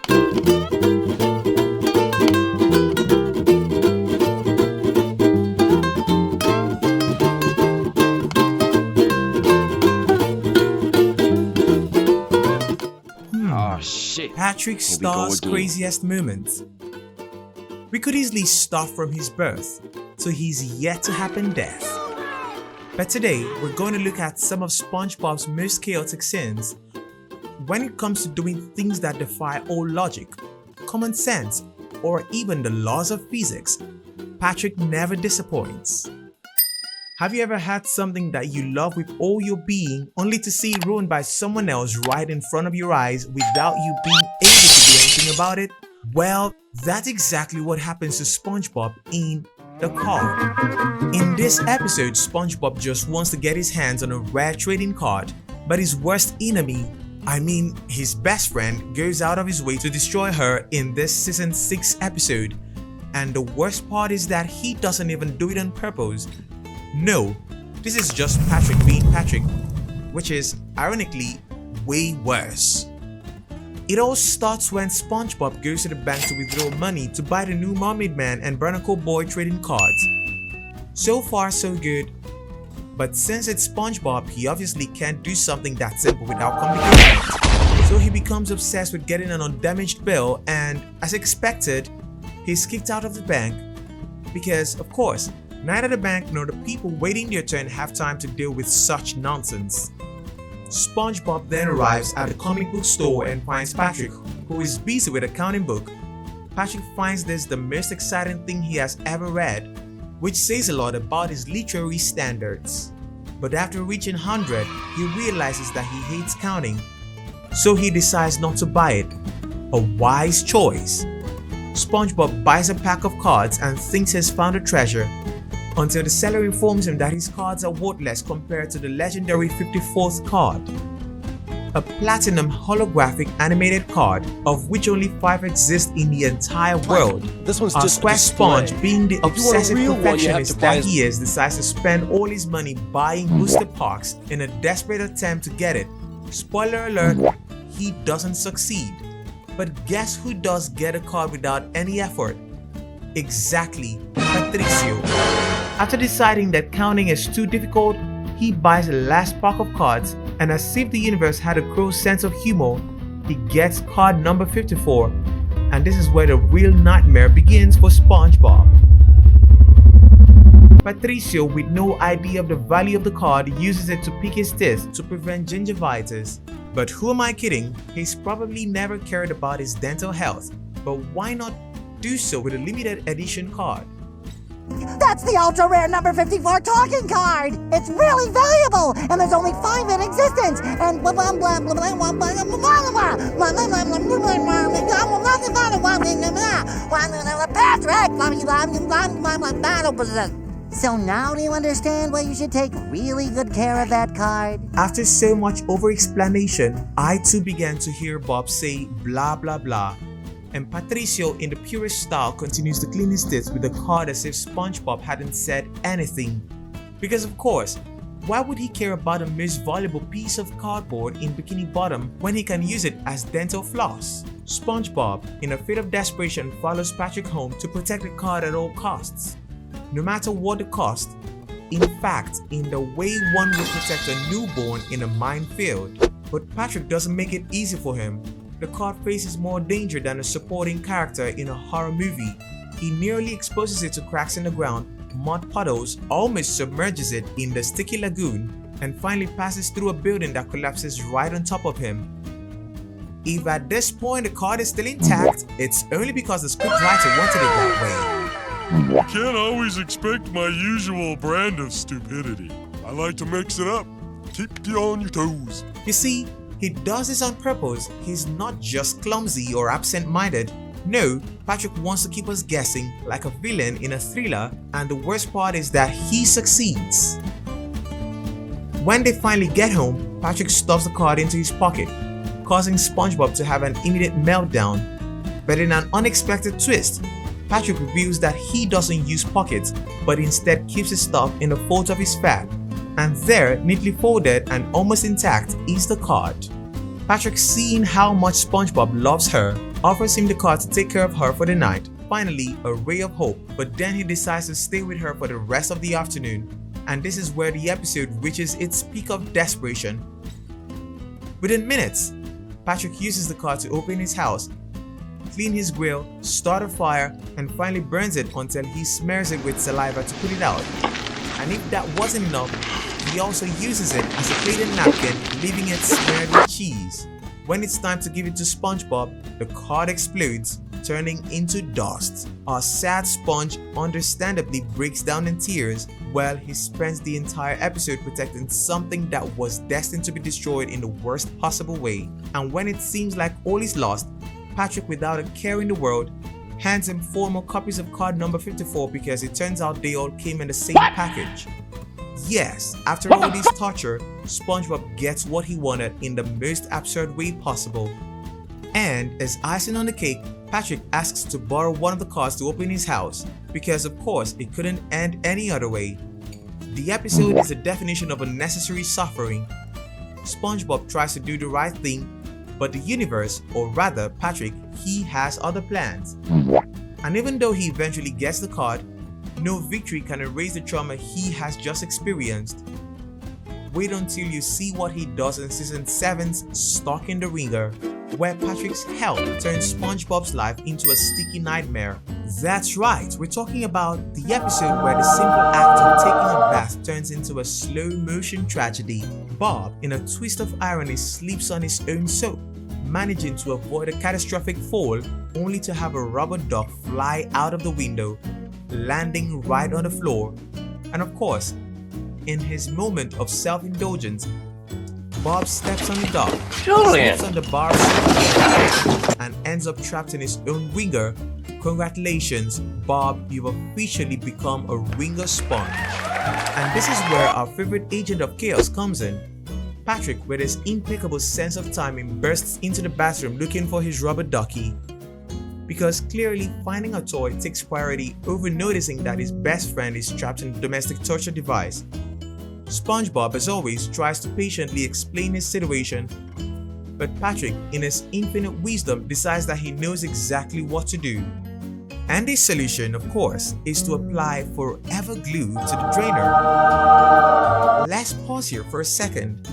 Oh shit. Patrick Here we go Star's again. craziest moments. We could easily start from his birth to his yet to happen death. But today, we're going to look at some of SpongeBob's most chaotic sins when it comes to doing things that defy all logic, common sense, or even the laws of physics. Patrick never disappoints. Have you ever had something that you love with all your being only to see it ruined by someone else right in front of your eyes without you being able to do anything about it? Well, that's exactly what happens to SpongeBob in The Card. In this episode, SpongeBob just wants to get his hands on a rare trading card, but his worst enemy, his best friend, goes out of his way to destroy her in this season 6 episode. And the worst part is that he doesn't even do it on purpose. No, this is just Patrick being Patrick, which is, ironically, way worse. It all starts when SpongeBob goes to the bank to withdraw money to buy the new Mermaid Man and Barnacle Boy trading cards. So far so good, but since it's SpongeBob, he obviously can't do something that simple without complications. So he becomes obsessed with getting an undamaged bill and, as expected, he's kicked out of the bank because, of course, neither the bank nor the people waiting their turn have time to deal with such nonsense. SpongeBob then arrives at the comic book store and finds Patrick, who is busy with a counting book. Patrick finds this the most exciting thing he has ever read, which says a lot about his literary standards. But after reaching 100, he realizes that he hates counting, so he decides not to buy it. A wise choice. SpongeBob buys a pack of cards and thinks he's found a treasure, until the seller informs him that his cards are worthless compared to the legendary 54th card. A platinum holographic animated card, of which only 5 exist in the entire world. This one's Our just a Square display. Sponge, being the If you want a obsessive real one, you have perfectionist to buy that he is, decides to spend all his money buying booster packs in a desperate attempt to get it. Spoiler alert, he doesn't succeed. But guess who does get a card without any effort? Exactly, Patricio. After deciding that counting is too difficult, he buys the last pack of cards, and as if the universe had a crow's sense of humor, he gets card number 54, and this is where the real nightmare begins for SpongeBob. Patricio, with no idea of the value of the card, uses it to pick his teeth to prevent gingivitis. But who am I kidding? He's probably never cared about his dental health, but why not do so with a limited edition card? That's the ultra rare number 54 talking card! It's really valuable, and there's only 5 in existence, and blah blah blah blah blah blah blah blah blah. So now do you understand why you should take really good care of that card? After so much over-explanation, I too began to hear Bob say blah blah blah, and Patricio in the purest style continues to clean his teeth with the card as if SpongeBob hadn't said anything. Because of course, why would he care about the most valuable piece of cardboard in Bikini Bottom when he can use it as dental floss? SpongeBob, in a fit of desperation, follows Patrick home to protect the card at all costs. No matter what the cost, in fact, in the way one would protect a newborn in a minefield. But Patrick doesn't make it easy for him. The card faces more danger than a supporting character in a horror movie. He nearly exposes it to cracks in the ground, mud puddles, almost submerges it in the sticky lagoon, and finally passes through a building that collapses right on top of him. If at this point the card is still intact, it's only because the scriptwriter wanted it that way. Can't always expect my usual brand of stupidity. I like to mix it up. Keep you on your toes. You see, he does this on purpose. He's not just clumsy or absent-minded. No, Patrick wants to keep us guessing like a villain in a thriller, and the worst part is that he succeeds. When they finally get home, Patrick stuffs the card into his pocket, causing SpongeBob to have an immediate meltdown. But in an unexpected twist, Patrick reveals that he doesn't use pockets, but instead keeps his stuff in the folds of his fat, and there, neatly folded and almost intact, is the card. Patrick, seeing how much SpongeBob loves her, offers him the car to take care of her for the night. Finally, a ray of hope, but then he decides to stay with her for the rest of the afternoon. And this is where the episode reaches its peak of desperation. Within minutes, Patrick uses the car to open his house, clean his grill, start a fire, and finally burns it until he smears it with saliva to put it out. And if that wasn't enough, he also uses it as a plate and napkin, leaving it smeared with cheese. When it's time to give it to SpongeBob, the card explodes, turning into dust. Our sad Sponge understandably breaks down in tears while he spends the entire episode protecting something that was destined to be destroyed in the worst possible way. And when it seems like all is lost, Patrick, without a care in the world, hands him 4 more copies of card number 54 because it turns out they all came in the same package. Yes, after all this torture, SpongeBob gets what he wanted in the most absurd way possible. And as icing on the cake, Patrick asks to borrow one of the cards to open his house because of course it couldn't end any other way. The episode is a definition of unnecessary suffering. SpongeBob tries to do the right thing, but the universe, or rather Patrick, he has other plans. And even though he eventually gets the card, no victory can erase the trauma he has just experienced. Wait until you see what he does in season 7's Stuck in the Ringer, where Patrick's help turns SpongeBob's life into a sticky nightmare. That's right, we're talking about the episode where the simple act of taking a bath turns into a slow-motion tragedy. Bob, in a twist of irony, sleeps on his own soap, managing to avoid a catastrophic fall only to have a rubber duck fly out of the window, landing right on the floor. And of course, in his moment of self-indulgence, Bob steps on the dock, slips on the bar and ends up trapped in his own ringer. Congratulations, Bob, you've officially become a ringer sponge. And this is where our favorite agent of chaos comes in. Patrick, with his impeccable sense of timing, bursts into the bathroom looking for his rubber ducky. Because clearly finding a toy takes priority over noticing that his best friend is trapped in a domestic torture device. SpongeBob, as always, tries to patiently explain his situation, but Patrick, in his infinite wisdom, decides that he knows exactly what to do. And his solution, of course, is to apply Forever Glue to the drainer. Let's pause here for a second.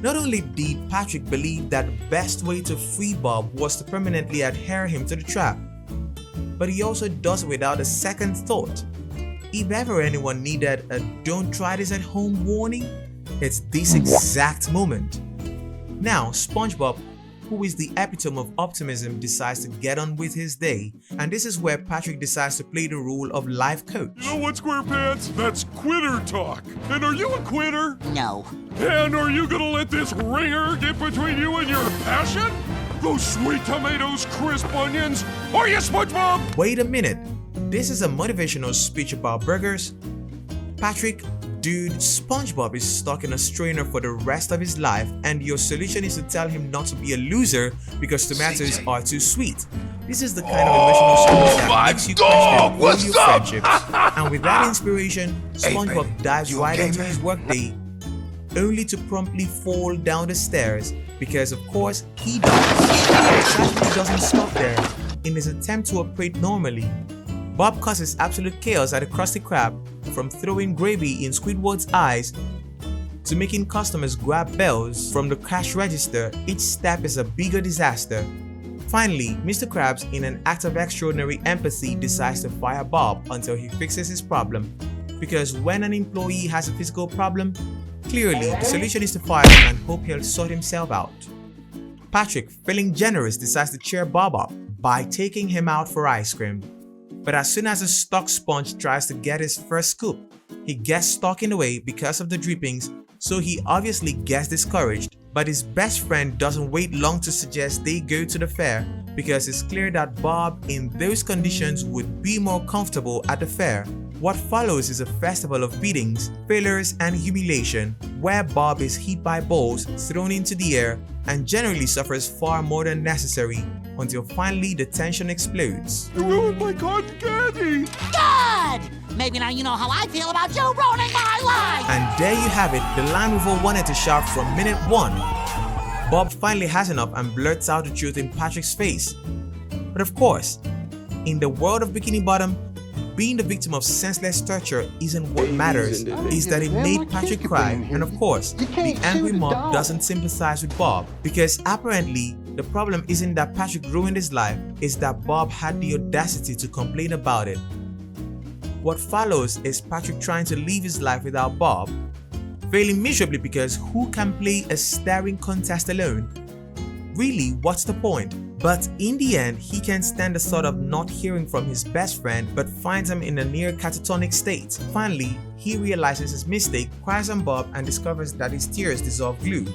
Not only did Patrick believe that the best way to free Bob was to permanently adhere him to the trap, but he also does it without a second thought. If ever anyone needed a "don't try this at home" warning, it's this exact moment. Now, SpongeBob, who is the epitome of optimism, decides to get on with his day, and this is where Patrick decides to play the role of life coach. You know what, SquarePants? That's quitter talk. And are you a quitter? No. And are you gonna let this ringer get between you and your passion? Those sweet tomatoes, crisp onions? Are you, SpongeBob? Wait a minute. This is a motivational speech about burgers? Patrick, dude, SpongeBob is stuck in a strainer for the rest of his life, and your solution is to tell him not to be a loser because tomatoes are too sweet. This is the kind of emotional speech that makes you question all your friendships. And with that inspiration, SpongeBob dives right into his workday, only to promptly fall down the stairs because of course he does. The tragedy doesn't stop there. In his attempt to operate normally, Bob causes absolute chaos at the Krusty Krab, from throwing gravy in Squidward's eyes to making customers grab bells from the cash register. Each step is a bigger disaster. Finally, Mr. Krabs, in an act of extraordinary empathy, decides to fire Bob until he fixes his problem. Because when an employee has a physical problem, clearly the solution is to fire him and hope he'll sort himself out. Patrick, feeling generous, decides to cheer Bob up by taking him out for ice cream. But as soon as the stuck sponge tries to get his first scoop, he gets stuck in the way because of the drippings, so he obviously gets discouraged. But his best friend doesn't wait long to suggest they go to the fair because it's clear that Bob in those conditions would be more comfortable at the fair. What follows is a festival of beatings, failures, and humiliation, where Bob is hit by balls thrown into the air and generally suffers far more than necessary, until finally the tension explodes. You ruined my cotton candy! Good! Maybe now you know how I feel about you ruining my life! And there you have it, the line we've all wanted to shout from minute one. Bob finally has enough and blurts out the truth in Patrick's face. But of course, in the world of Bikini Bottom, being the victim of senseless torture isn't what matters, is that it made Patrick cry, and of course, the angry mob doesn't sympathize with Bob, because apparently, the problem isn't that Patrick ruined his life, it's that Bob had the audacity to complain about it. What follows is Patrick trying to live his life without Bob, failing miserably because who can play a staring contest alone? Really, what's the point? But in the end, he can't stand the thought of not hearing from his best friend but finds him in a near catatonic state. Finally, he realizes his mistake, cries on Bob and discovers that his tears dissolve glue.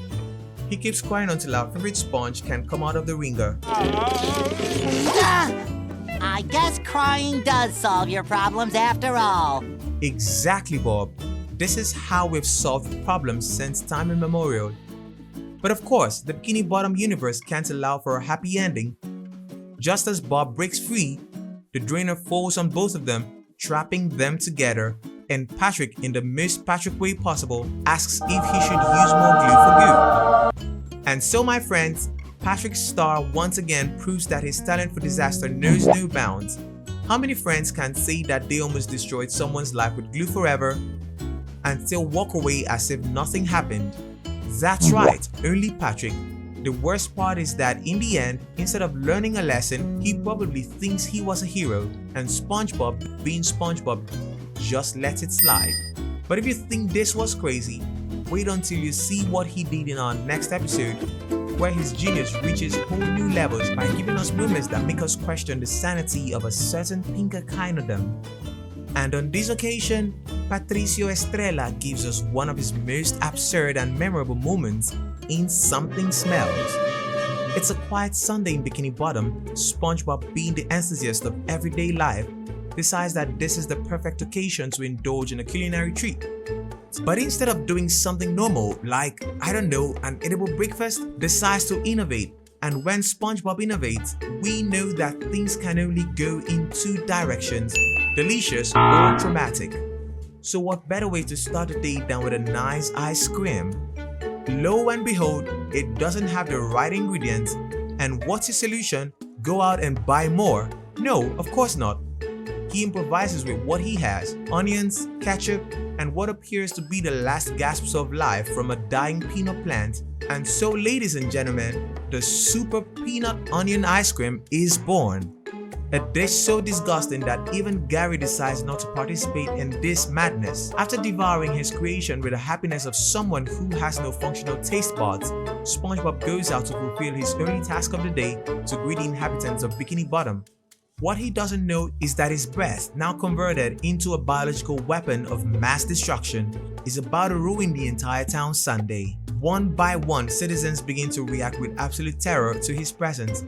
He keeps crying until our favorite sponge can come out of the ringer. I guess crying does solve your problems after all. Exactly, Bob. This is how we've solved problems since time immemorial. But of course, the Bikini Bottom universe can't allow for a happy ending. Just as Bob breaks free, the Drainer falls on both of them, trapping them together, and Patrick, in the most Patrick way possible, asks if he should use more glue for good. And so, my friends, Patrick's star once again proves that his talent for disaster knows no bounds. How many friends can say that they almost destroyed someone's life with glue forever and still walk away as if nothing happened? That's right, only Patrick. The worst part is that in the end, instead of learning a lesson, he probably thinks he was a hero, and SpongeBob, being SpongeBob, just lets it slide. But if you think this was crazy, wait until you see what he did in our next episode, where his genius reaches whole new levels by giving us moments that make us question the sanity of a certain pinker kinderdom. And on this occasion, Patricio Estrella gives us one of his most absurd and memorable moments in Something Smells. It's a quiet Sunday in Bikini Bottom. SpongeBob, being the enthusiast of everyday life, decides that this is the perfect occasion to indulge in a culinary treat. But instead of doing something normal, like, I don't know, an edible breakfast, decides to innovate. And when SpongeBob innovates, we know that things can only go in two directions: delicious or dramatic. So what better way to start the day than with a nice ice cream? Lo and behold, it doesn't have the right ingredients. And what's his solution? Go out and buy more? No, of course not. He improvises with what he has: onions, ketchup, and what appears to be the last gasps of life from a dying peanut plant. And so, ladies and gentlemen, the super peanut onion ice cream is born. A dish so disgusting that even Gary decides not to participate in this madness. After devouring his creation with the happiness of someone who has no functional taste buds, SpongeBob goes out to fulfill his only task of the day to greet the inhabitants of Bikini Bottom. What he doesn't know is that his breath, now converted into a biological weapon of mass destruction, is about to ruin the entire town Sunday. One by one, citizens begin to react with absolute terror to his presence.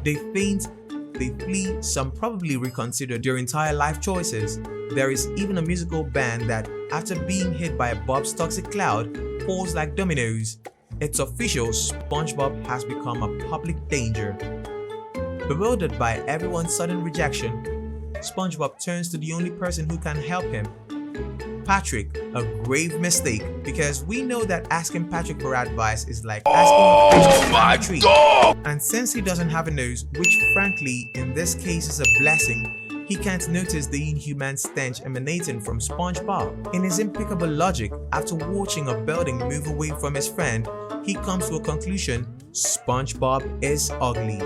They faint, they flee, some probably reconsider their entire life choices. There is even a musical band that, after being hit by Bob's toxic cloud, falls like dominoes. It's official, SpongeBob has become a public danger. Bewildered by everyone's sudden rejection, SpongeBob turns to the only person who can help him: Patrick. A grave mistake, because we know that asking Patrick for advice is like asking a tree. And since he doesn't have a nose, which frankly in this case is a blessing, he can't notice the inhuman stench emanating from SpongeBob. In his impeccable logic, after watching a building move away from his friend, he comes to a conclusion: SpongeBob is ugly.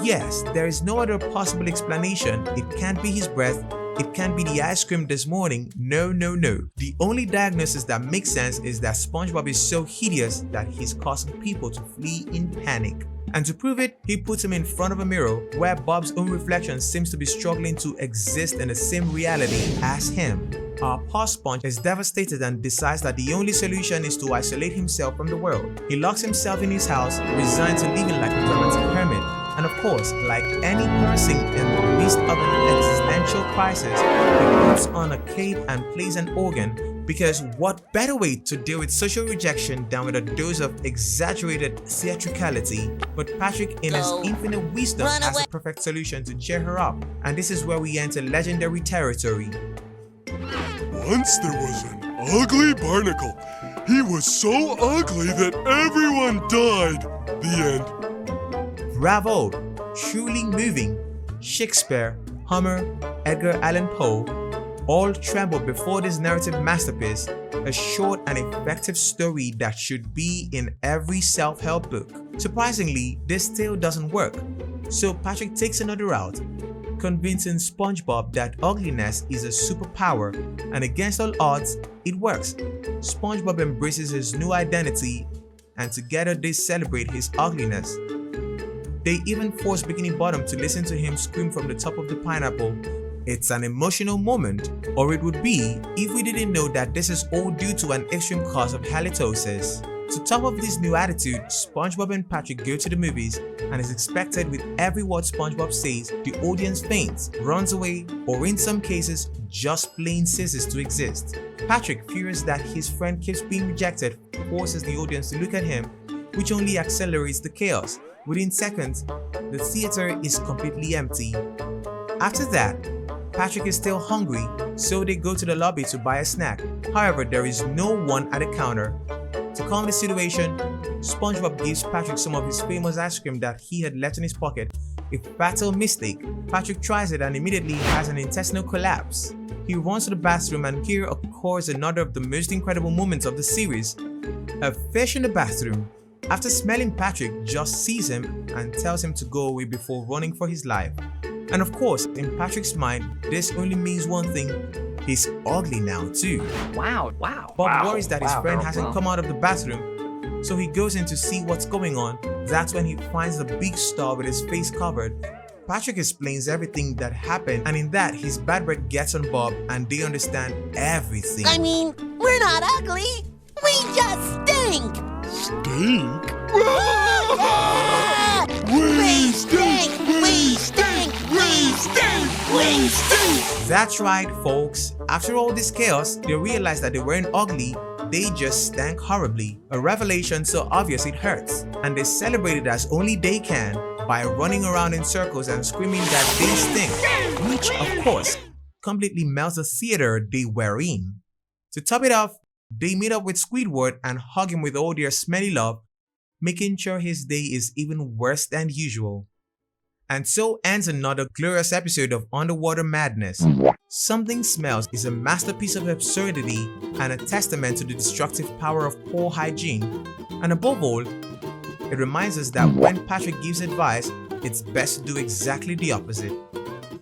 Yes, there is no other possible explanation. It can't be his breath. It can't be the ice cream this morning. No, no, no. The only diagnosis that makes sense is that SpongeBob is so hideous that he's causing people to flee in panic. And to prove it, he puts him in front of a mirror where Bob's own reflection seems to be struggling to exist in the same reality as him. Our poor Sponge is devastated and decides that the only solution is to isolate himself from the world. He locks himself in his house, resigned to living like a dramatic hermit. And of course, like any person in the midst of an existential crisis, he puts on a cape and plays an organ, because what better way to deal with social rejection than with a dose of exaggerated theatricality? But Patrick, in his infinite wisdom, has the perfect solution to cheer her up. And this is where we enter legendary territory. Once there was an ugly barnacle, He was so ugly that everyone died. The end. Bravo! Truly moving. Shakespeare, Homer, Edgar Allan Poe all trembled before this narrative masterpiece, a short and effective story that should be in every self-help book. Surprisingly, this tale doesn't work, so Patrick takes another route, convincing SpongeBob that ugliness is a superpower, and against all odds, it works. SpongeBob embraces his new identity, and together they celebrate his ugliness. They even force Bikini Bottom to listen to him scream from the top of the pineapple. It's an emotional moment, or it would be if we didn't know that this is all due to an extreme cause of halitosis. To top up this new attitude, SpongeBob and Patrick go to the movies, and is expected with every word SpongeBob says, the audience faints, runs away, or in some cases, just plain ceases to exist. Patrick, furious that his friend keeps being rejected, forces the audience to look at him, which only accelerates the chaos. Within seconds, the theater is completely empty. After that, Patrick is still hungry, so they go to the lobby to buy a snack. However, there is no one at the counter. To calm the situation, SpongeBob gives Patrick some of his famous ice cream that he had left in his pocket. A fatal mistake. Patrick tries it and immediately has an intestinal collapse. He runs to the bathroom, and here occurs another of the most incredible moments of the series. A fish in the bathroom. After smelling, Patrick just sees him and tells him to go away before running for his life. And of course, in Patrick's mind, this only means one thing: he's ugly now too. Wow. Bob worries that his friend hasn't come out of the bathroom, so he goes in to see what's going on. That's when he finds the big star with his face covered. Patrick explains everything that happened, and in that, his bad breath gets on Bob and they understand everything. I mean, we're not ugly. We just stink. Stink? We stink. We stink. We stink. We stink. That's right, folks. After all this chaos, they realized that they weren't ugly, they just stank horribly. A revelation so obvious it hurts. And they celebrated as only they can by running around in circles and screaming that they stink, which of course completely melts the theater they were in. To top it off, they meet up with Squidward and hug him with all their smelly love, making sure his day is even worse than usual. And so ends another glorious episode of Underwater Madness. Something Smells is a masterpiece of absurdity and a testament to the destructive power of poor hygiene. And above all, it reminds us that when Patrick gives advice, it's best to do exactly the opposite.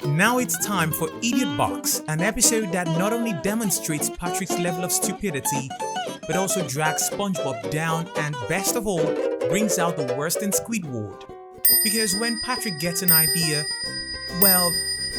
Now it's time for Idiot Box, an episode that not only demonstrates Patrick's level of stupidity, but also drags SpongeBob down and, best of all, brings out the worst in Squidward. Because when Patrick gets an idea, well,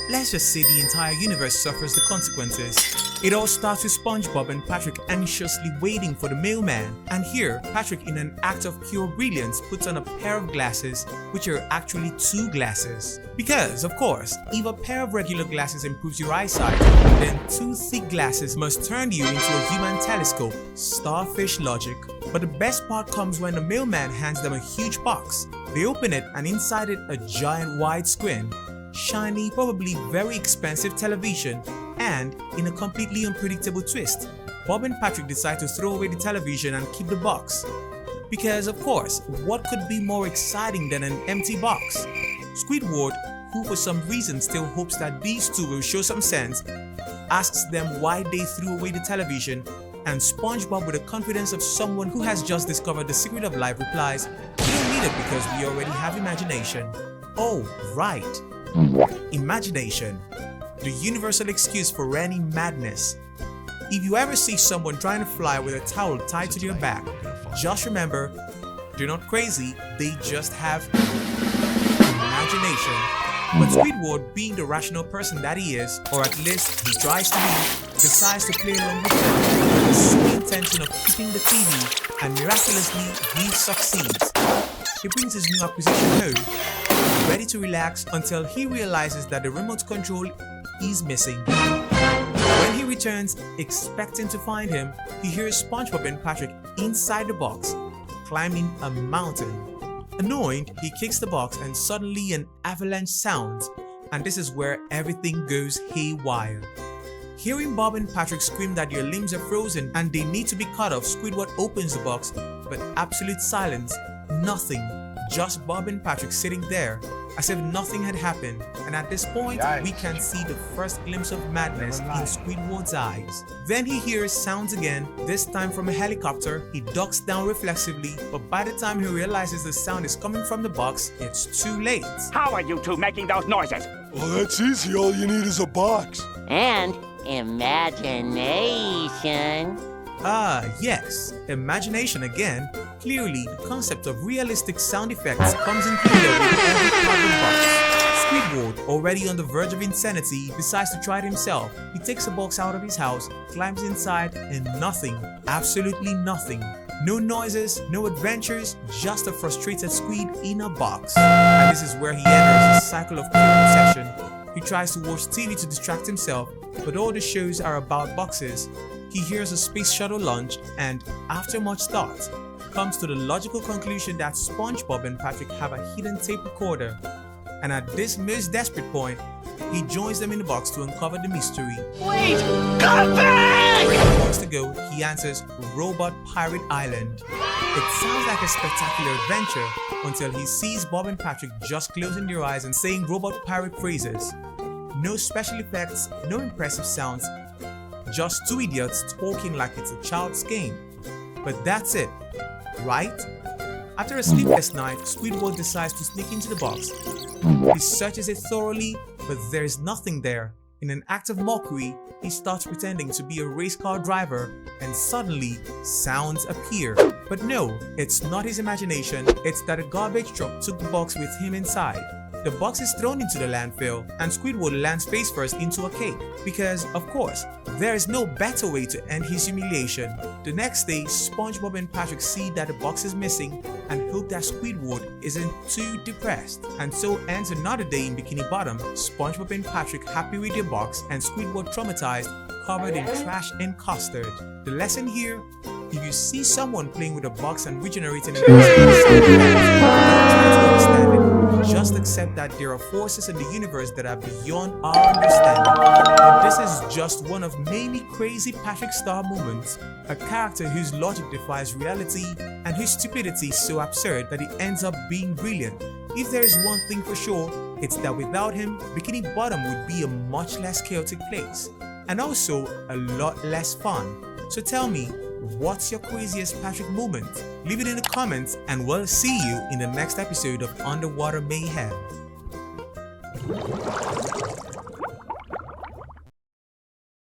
let's just say the entire universe suffers the consequences. It all starts with SpongeBob and Patrick anxiously waiting for the mailman. And here, Patrick, in an act of pure brilliance, puts on a pair of glasses, which are actually 2 glasses. Because, of course, if a pair of regular glasses improves your eyesight, then 2 thick glasses must turn you into a human telescope. Starfish logic. But the best part comes when the mailman hands them a huge box. They open it, and inside it a giant widescreen, shiny, probably very expensive television, and in a completely unpredictable twist, Bob and Patrick decide to throw away the television and keep the box. Because of course, what could be more exciting than an empty box? Squidward, who for some reason still hopes that these two will show some sense, asks them why they threw away the television, and SpongeBob, with the confidence of someone who has just discovered the secret of life, replies, "We don't need it because we already have imagination." Oh, right. Imagination. The universal excuse for any madness. If you ever see someone trying to fly with a towel tied to their back, just remember, they're not crazy, they just have imagination. But Squidward, being the rational person that he is, or at least he tries to be, decides to play along with them with the sole intention of keeping the TV, and miraculously he succeeds. He brings his new acquisition home, ready to relax until he realizes that the remote control is missing. When he returns, expecting to find him, he hears SpongeBob and Patrick inside the box, climbing a mountain. Annoyed, he kicks the box and suddenly an avalanche sounds, and this is where everything goes haywire. Hearing Bob and Patrick scream that their limbs are frozen and they need to be cut off, Squidward opens the box, but absolute silence, nothing, just Bob and Patrick sitting there as if nothing had happened. And at this point, we can see the first glimpse of madness in Squidward's eyes. Then he hears sounds again, this time from a helicopter. He ducks down reflexively, but by the time he realizes the sound is coming from the box, it's too late. How are you two making those noises? Well, that's easy. All you need is a box. And imagination. Ah, yes, imagination again. Clearly, the concept of realistic sound effects comes in clear with every carbon box. Squidward, already on the verge of insanity, decides to try it himself. He takes a box out of his house, climbs inside, and nothing, absolutely nothing. No noises, no adventures, just a frustrated squid in a box. And this is where he enters a cycle of pure obsession. He tries to watch TV to distract himself, but all the shows are about boxes. He hears a space shuttle launch and, after much thought, comes to the logical conclusion that SpongeBob and Patrick have a hidden tape recorder. And at this most desperate point, he joins them in the box to uncover the mystery. Wait! Come back! Where he wants to go, he answers Robot Pirate Island. It sounds like a spectacular adventure until he sees Bob and Patrick just closing their eyes and saying robot pirate phrases. No special effects, no impressive sounds, just two idiots talking like it's a child's game. But that's it, right? After a sleepless night, Squidward decides to sneak into the box. He searches it thoroughly, but there's nothing there. In an act of mockery, he starts pretending to be a race car driver, and suddenly, sounds appear. But no, it's not his imagination, it's that a garbage truck took the box with him inside. The box is thrown into the landfill, and Squidward lands face first into a cake. Because, of course, there is no better way to end his humiliation. The next day, SpongeBob and Patrick see that the box is missing and hope that Squidward isn't too depressed. And so ends another day in Bikini Bottom, SpongeBob and Patrick happy with their box and Squidward traumatized, covered in trash and custard. The lesson here: if you see someone playing with a box and regenerating an understand it. Just accept that there are forces in the universe that are beyond our understanding. But this is just one of many crazy Patrick Star moments, a character whose logic defies reality and whose stupidity is so absurd that it ends up being brilliant. If there is one thing for sure, it's that without him, Bikini Bottom would be a much less chaotic place, and also a lot less fun. So tell me, what's your craziest Patrick moment? Leave it in the comments and we'll see you in the next episode of Underwater Mayhem.